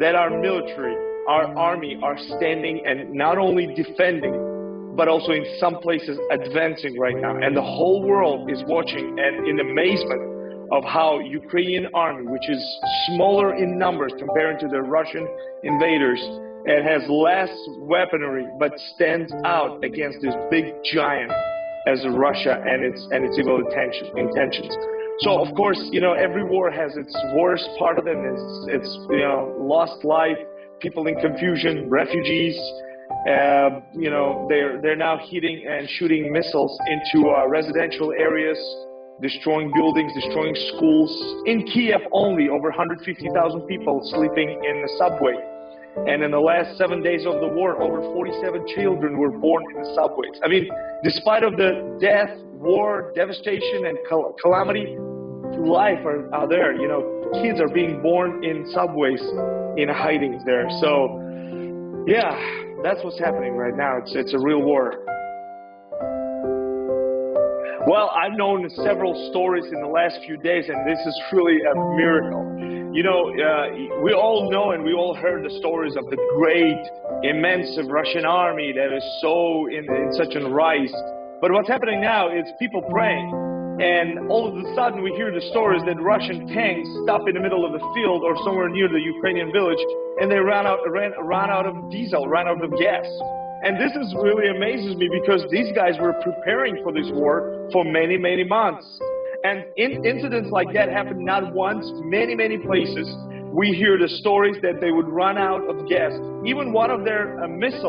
that our military, our army are standing and not only defending, but also in some places advancing right now. And the whole world is watching and in amazement of how Ukrainian army, which is smaller in numbers compared to the Russian invaders, and has less weaponry, but stands out against this big giant as Russia and its evil intentions. So of course, every war has its worst part of it, its lost life, people in confusion, refugees. They're now hitting and shooting missiles into residential areas, destroying buildings, destroying schools. In Kiev only, over 150,000 people sleeping in the subway. And in the last 7 days of the war, over 47 children were born in the subways. I mean, despite of the death, war, devastation, and calamity, life are there. Kids are being born in subways, in hiding there. So, yeah, that's what's happening right now. It's a real war. Well, I've known several stories in the last few days, and this is really a miracle. We all know and we all heard the stories of the great, immense Russian army that is so in such a rise. But what's happening now is people praying, and all of a sudden we hear the stories that Russian tanks stop in the middle of the field or somewhere near the Ukrainian village, and they ran out of diesel, ran out of gas. And this is really amazes me because these guys were preparing for this war for many, many months. And incidents like that happen not once, many, many places. We hear the stories that they would run out of gas. Even one of their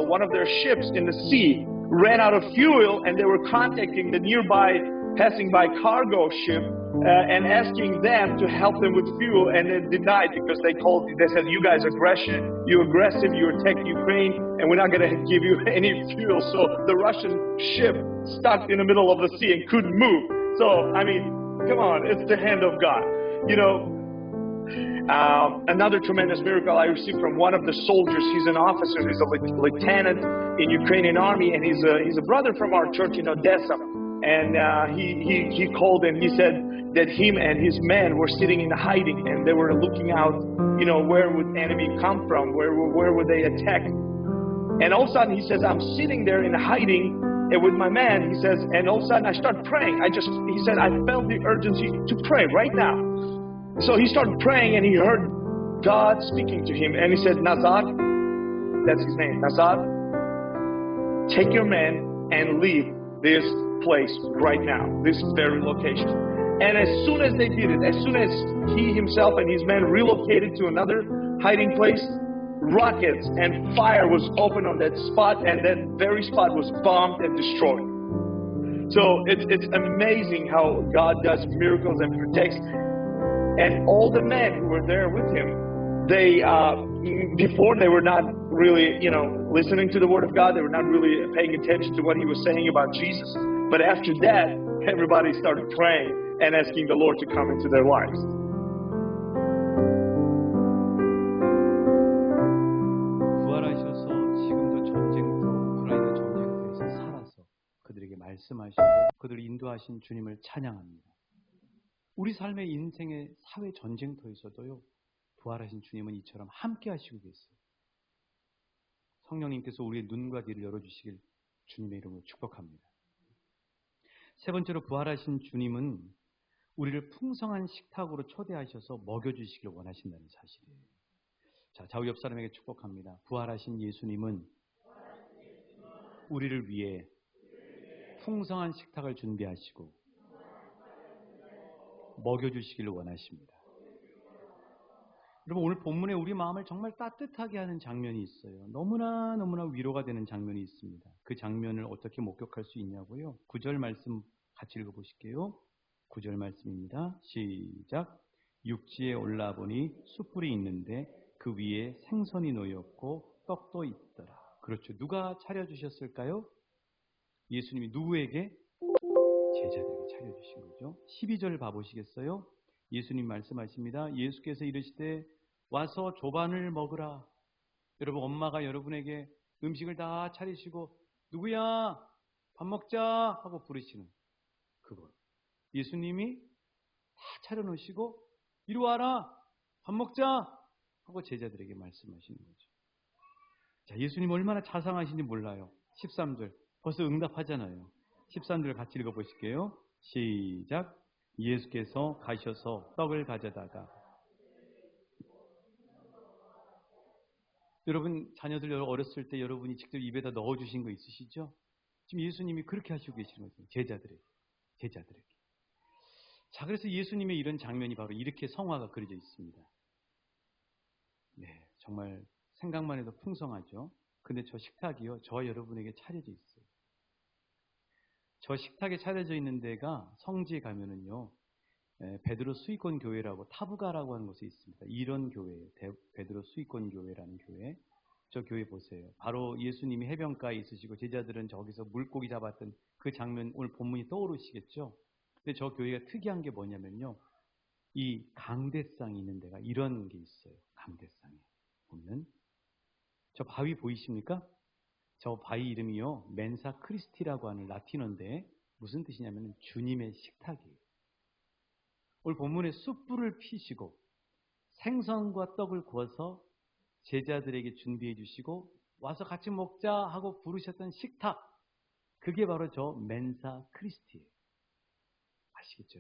one of their ships in the sea ran out of fuel, and they were contacting the nearby passing by cargo ship and asking them to help them with fuel, and they denied because they said, you guys you're aggressive, you attacked Ukraine, and we're not going to give you any fuel. So the Russian ship stuck in the middle of the sea and couldn't move. So, I mean, come on, it's the hand of God. Another tremendous miracle I received from one of the soldiers. He's an officer, he's a lieutenant in Ukrainian army, and he's a brother from our church in Odessa. And he called and he said that him and his men were sitting in hiding, and they were looking out, where would enemy come from, where would they attack. And all of a sudden he says, I'm sitting there in hiding and with my man, he says, and all of a sudden I start praying. He said, I felt the urgency to pray right now. So he started praying, and he heard God speaking to him, and he said, Nazar, that's his name, Nazar, take your men and leave this place right now, this very location. And as soon as they did it, as soon as he himself and his men relocated to another hiding place, rockets and fire was opened on that spot, and that very spot was bombed and destroyed. So it's amazing how God does miracles and protects. And all the men who were there with him, they before they were not really, listening to the word of God. They were not really paying attention to what he was saying about Jesus. But after that, everybody started praying and asking the Lord to come into their lives. 부활하셔서 지금도 전쟁터, 우크라이나 전쟁터에서 살아서 그들에게 말씀하시고 그들을 인도하신 주님을 찬양합니다. 우리 삶의 인생의 사회 전쟁터에서도요, 부활하신 주님은 이처럼 함께 하시고 계세요. 성령님께서 우리의 눈과 귀를 열어주시길 주님의 이름으로 축복합니다. 세 번째로 부활하신 주님은 우리를 풍성한 식탁으로 초대하셔서 먹여주시길 원하신다는 사실이에요. 자, 좌우 옆 사람에게 축복합니다. 부활하신 예수님은 우리를 위해 풍성한 식탁을 준비하시고 먹여주시기를 원하십니다. 여러분, 오늘 본문에 우리 마음을 정말 따뜻하게 하는 장면이 있어요. 너무나 위로가 되는 장면이 있습니다. 그 장면을 어떻게 목격할 수 있냐고요? 9절 말씀 같이 읽어보실게요. 9절 말씀입니다. 시작. 육지에 올라보니 숯불이 있는데 그 위에 생선이 놓였고 떡도 있더라. 그렇죠. 누가 차려주셨을까요? 예수님이 누구에게? 제자들에게 차려주신 거죠. 12절 봐보시겠어요? 예수님 말씀하십니다. 예수께서 이르시되 와서 조반을 먹으라. 여러분, 엄마가 여러분에게 음식을 다 차리시고 누구야? 밥 먹자 하고 부르시는 그거. 예수님이 다 차려놓으시고 이리 와라 밥 먹자 하고 제자들에게 말씀하시는 거죠. 자, 예수님 얼마나 자상하신지 몰라요. 13절 벌써 응답하잖아요. 13절 같이 읽어보실게요. 시작. 예수께서 가셔서 떡을 가져다가 여러분 자녀들 어렸을 때 여러분이 직접 입에다 넣어주신 거 있으시죠? 지금 예수님이 그렇게 하시고 계시는 거죠. 제자들에게. 자, 그래서 예수님의 이런 장면이 바로 이렇게 성화가 그려져 있습니다. 네, 정말 생각만 해도 풍성하죠. 근데 저 식탁이요, 저와 여러분에게 차려져 있어요. 저 식탁에 차려져 있는 데가 성지에 가면은요, 베드로 수익권 교회라고 타부가라고 하는 곳에 있습니다. 이런 교회예요. 베드로 수익권 교회라는 교회. 저 교회 보세요. 바로 예수님이 해변가에 있으시고 제자들은 저기서 물고기 잡았던 그 장면, 오늘 본문이 떠오르시겠죠? 근데 저 교회가 특이한 게 뭐냐면요. 이 강대상이 있는 데가 이런 게 있어요. 강대상에 보면 저 바위 보이십니까? 저 바위 이름이요. 멘사 크리스티라고 하는 라틴어인데 무슨 뜻이냐면 주님의 식탁이에요. 오늘 본문에 숯불을 피시고 생선과 떡을 구워서 제자들에게 준비해 주시고 와서 같이 먹자 하고 부르셨던 식탁, 그게 바로 저 멘사 크리스티예요. 아시겠죠?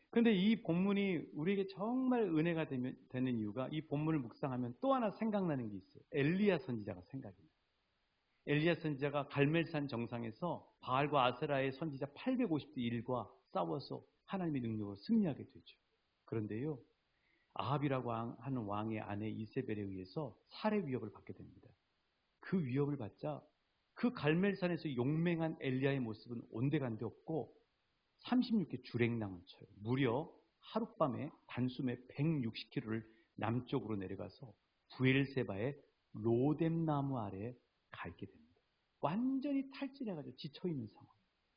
그런데 이 본문이 우리에게 정말 은혜가 되는 이유가 이 본문을 묵상하면 또 하나 생각나는 게 있어요. 엘리야 선지자가 생각이 나요. 엘리야 선지자가 갈멜산 정상에서 바알과 아세라의 선지자 850대1과 싸워서 하나님의 능력으로 승리하게 되죠. 그런데요, 아합이라고 하는 왕의 아내 이세벨에 의해서 살해 위협을 받게 됩니다. 그 위협을 받자 그 갈멜산에서 용맹한 엘리야의 모습은 온데간데 없고 36개 주랭랑을 쳐요. 무려 하룻밤에 단숨에 160km를 남쪽으로 내려가서 부엘세바의 로뎀나무 아래에 가 있게 됩니다. 완전히 탈진해가지고 지쳐있는 상황.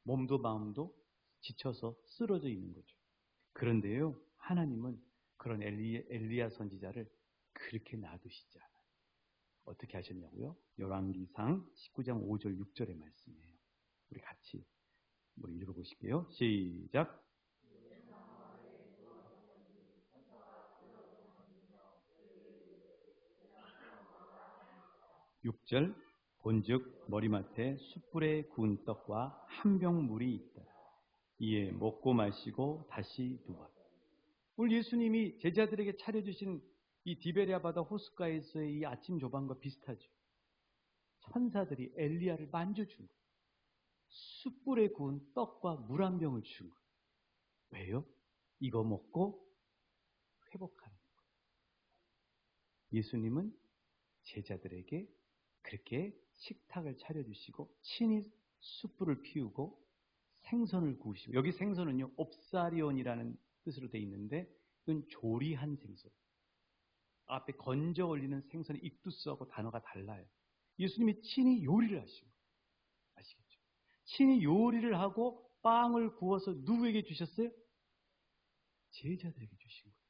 몸도 마음도 지쳐서 쓰러져 있는 거죠. 그런데요, 하나님은 그런 엘리야 선지자를 그렇게 놔두시지 않아요. 어떻게 하셨냐고요? 열왕기상 19장 5절 6절의 말씀이에요. 우리 같이 읽어보실게요. 시작. 6절. 본즉 머리맡에 숯불에 구운 떡과 한 병 물이 있다. 이에 먹고 마시고 다시 누워. 오늘 예수님이 제자들에게 차려주신 이 디베랴 바다 호숫가에서의 이 아침 조방과 비슷하죠. 천사들이 엘리야를 만져준 거예요. 숯불에 구운 떡과 물 한 병을 준 거예요. 왜요? 이거 먹고 회복하는 거예요. 예수님은 제자들에게 그렇게 식탁을 차려주시고 친히 숯불을 피우고 생선을 구우시고, 여기 생선은요 옵사리온이라는 뜻으로 되어 있는데 이건 조리한 생선. 앞에 건져 올리는 생선의 익두스하고 단어가 달라요. 예수님이 친히 요리를 하시고, 아시겠죠? 친히 요리를 하고 빵을 구워서 누구에게 주셨어요? 제자들에게 주신 거예요.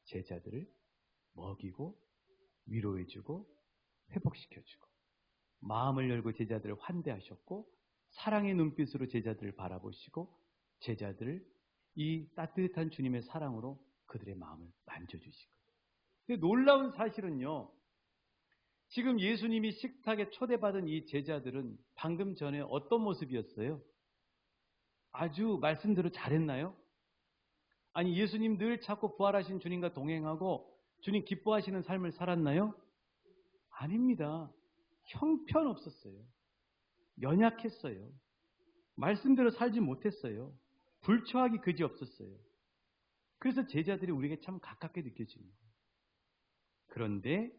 제자들을 먹이고 위로해주고 회복시켜주고 마음을 열고 제자들을 환대하셨고 사랑의 눈빛으로 제자들을 바라보시고 제자들을 이 따뜻한 주님의 사랑으로 그들의 마음을 만져주시고. 근데 놀라운 사실은요, 지금 예수님이 식탁에 초대받은 이 제자들은 방금 전에 어떤 모습이었어요? 아주 말씀대로 잘했나요? 아니, 예수님 늘 찾고 부활하신 주님과 동행하고 주님 기뻐하시는 삶을 살았나요? 아닙니다. 형편없었어요. 연약했어요. 말씀대로 살지 못했어요. 불초하기 그지없었어요. 그래서 제자들이 우리에게 참 가깝게 느껴집니다. 그런데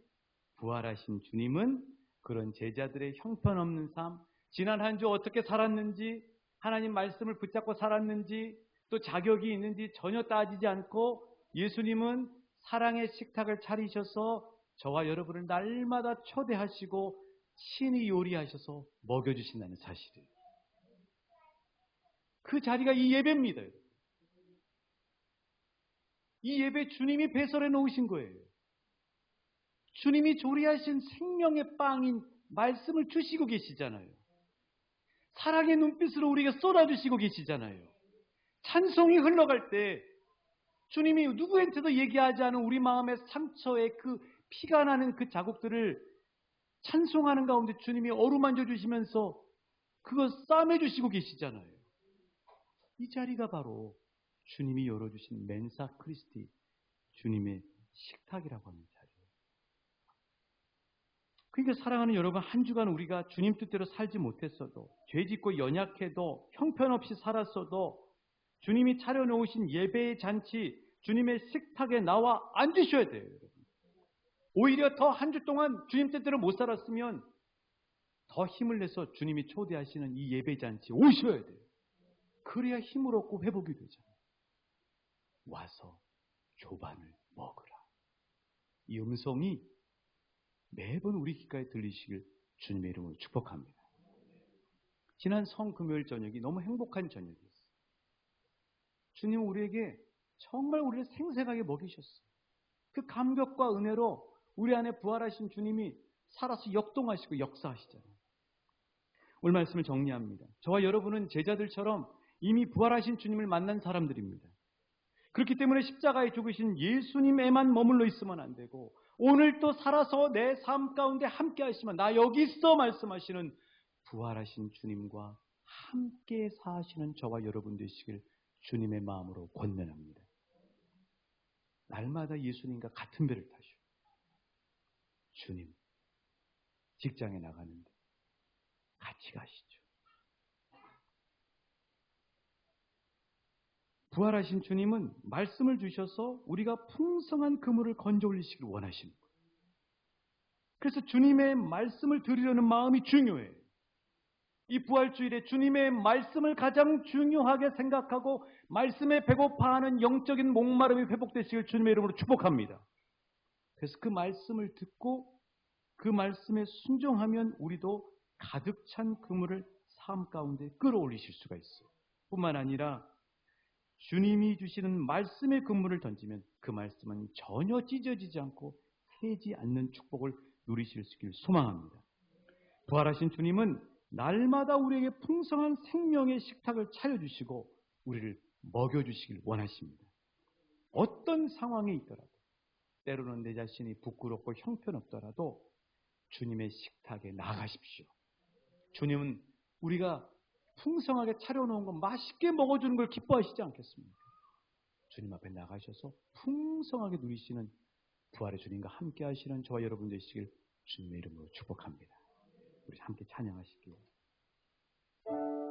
부활하신 주님은 그런 제자들의 형편없는 삶, 지난 한 주 어떻게 살았는지, 하나님 말씀을 붙잡고 살았는지, 또 자격이 있는지 전혀 따지지 않고 예수님은 사랑의 식탁을 차리셔서 저와 여러분을 날마다 초대하시고 친히 요리하셔서 먹여주신다는 사실이에요. 그 자리가 이 예배입니다. 이 예배 주님이 배설해 놓으신 거예요. 주님이 조리하신 생명의 빵인 말씀을 주시고 계시잖아요. 사랑의 눈빛으로 우리에게 쏟아주시고 계시잖아요. 찬송이 흘러갈 때 주님이 누구한테도 얘기하지 않은 우리 마음의 상처에 그 피가 나는 그 자국들을 찬송하는 가운데 주님이 어루만져 주시면서 그거 싸매주시고 계시잖아요. 이 자리가 바로 주님이 열어주신 멘사 크리스티, 주님의 식탁이라고 하는 자리예요. 그러니까 사랑하는 여러분, 한 주간 우리가 주님 뜻대로 살지 못했어도, 죄짓고 연약해도, 형편없이 살았어도 주님이 차려놓으신 예배의 잔치, 주님의 식탁에 나와 앉으셔야 돼요. 여러분. 오히려 더 한 주 동안 주님 뜻대로 못 살았으면 더 힘을 내서 주님이 초대하시는 이 예배 잔치에 오셔야 돼요. 그래야 힘을 얻고 회복이 되잖아요. 와서 조반을 먹으라. 이 음성이 매번 우리 귓가에 들리시길 주님의 이름으로 축복합니다. 지난 성금요일 저녁이 너무 행복한 저녁이었어요. 주님은 우리에게 정말 우리를 생생하게 먹이셨어요. 그 감격과 은혜로 우리 안에 부활하신 주님이 살아서 역동하시고 역사하시잖아요. 오늘 말씀을 정리합니다. 저와 여러분은 제자들처럼 이미 부활하신 주님을 만난 사람들입니다. 그렇기 때문에 십자가에 죽으신 예수님에만 머물러 있으면 안 되고 오늘 또 살아서 내 삶 가운데 함께 하시면 나 여기 있어 말씀하시는 부활하신 주님과 함께 사시는 저와 여러분 되시길 주님의 마음으로 권면합니다. 날마다 예수님과 같은 배를 타시고 주님 직장에 나가는데 같이 가시죠. 부활하신 주님은 말씀을 주셔서 우리가 풍성한 그물을 건져 올리시길 원하시는 거예요. 그래서 주님의 말씀을 들으려는 마음이 중요해요. 이 부활주일에 주님의 말씀을 가장 중요하게 생각하고 말씀에 배고파하는 영적인 목마름이 회복되시길 주님의 이름으로 축복합니다. 그래서 그 말씀을 듣고 그 말씀에 순종하면 우리도 가득 찬 그물을 삶 가운데 끌어올리실 수가 있어요. 뿐만 아니라 주님이 주시는 말씀의 그물을 던지면 그 말씀은 전혀 찢어지지 않고 새지 않는 축복을 누리실 수 있기를 소망합니다. 부활하신 주님은 날마다 우리에게 풍성한 생명의 식탁을 차려주시고 우리를 먹여주시길 원하십니다. 어떤 상황에 있더라도 때로는 내 자신이 부끄럽고 형편없더라도 주님의 식탁에 나가십시오. 주님은 우리가 풍성하게 차려놓은 거 맛있게 먹어주는 걸 기뻐하시지 않겠습니까? 주님 앞에 나가셔서 풍성하게 누리시는 부활의 주님과 함께 하시는 저와 여러분 되시길 주님의 이름으로 축복합니다. 우리 함께 찬양하실게요.